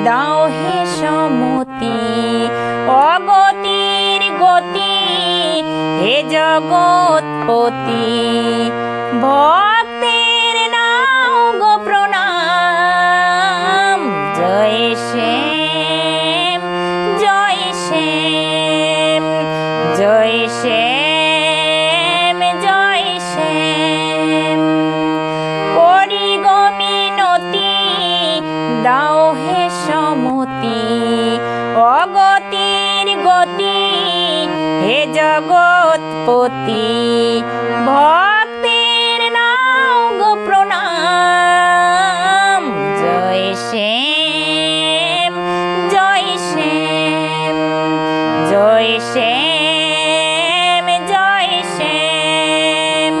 দাও হে সমতি। অগতির গতি হে জগৎপতি, ভক্তের নাও গো প্রণাম। জয় শ্যাম জয় শ্যাম জয় শ্যাম জয় শ্যাম। করি গো মিনতি দাও হে সমতি। অগতির গতি হে জগৎপতি, ভক্তের নাও গো প্রণাম। জয় শ্যাম জয় শ্যাম জয় শ্যাম জয় শ্যাম।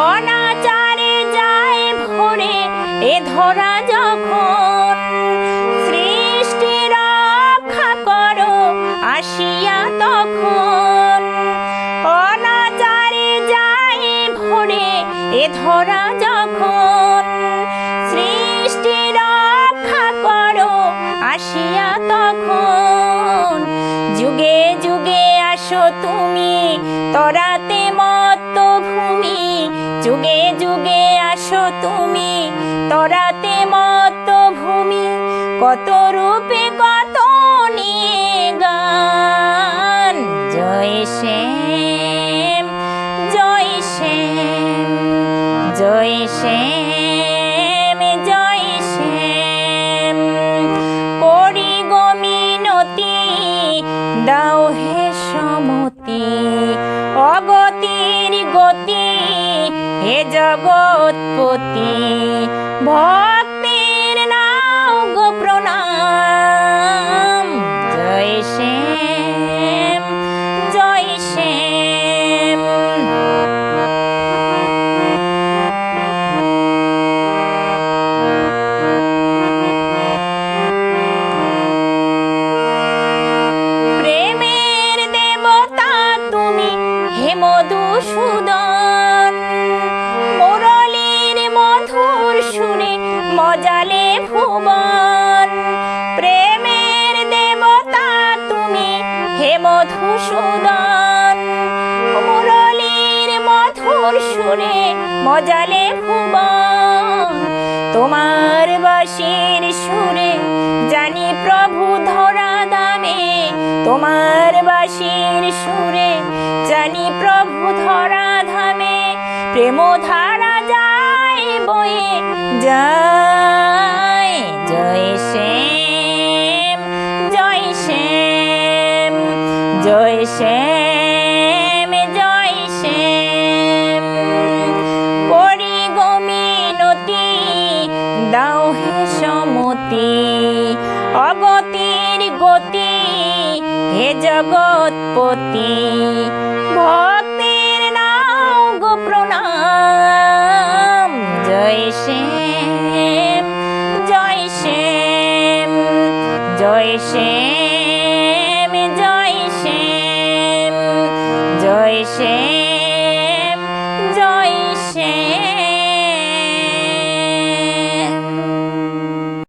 অনাচারে যায় ভরে এ ধরা যখন, সৃষ্টি রক্ষা করো আসিয়া তখন। অনাচারে যায় ভরে এ ধরা যখন, সৃষ্টি রক্ষা করো আসিয়া তখন। যুগে যুগে আসো তুমি তরাতে মত্ত ভূমি, যুগে যুগে আসো তুমি তরাতে মত্ত ভূমি। কত রূপে কত নিয়ে গান। জয় শ্যাম জয় শ্যাম জয় শ্যাম জয় শ্যাম। করি গো মিনতি দাও হে সমতি। অগতির গতি হে জগৎপতি, ভক্তের নাও গো প্রণাম। জয় শ্যাম জয় শ্যাম। প্রেমের দেবতা তুমি হে মধুসূদন, মুরলীর মধুর সুরে মজালে ভুবন। প্রেমের দেবতা তুমি হে মধুসূদন, মুরলীর মধুর সুরে মজালে ভুবন। তোমার বাঁশির সুরে জানি প্রভু ধরা দামে, তোমার বাঁশির সুরে জানি প্রভু ধরা ধামে। প্রেম ধারা যায় বয়ে যায়। জয় শ্যাম জয় শ্যাম জয় শ্যাম জয় শ্যাম। করি গো মিনতি দাও হে সমতি। অগতির গতি হে জগৎপতি, ভক্তের নাও গো প্রণাম। জয় শ্যাম জয় শ্যাম জয় শ্যাম জয় শ্যাম জয় শ্যাম।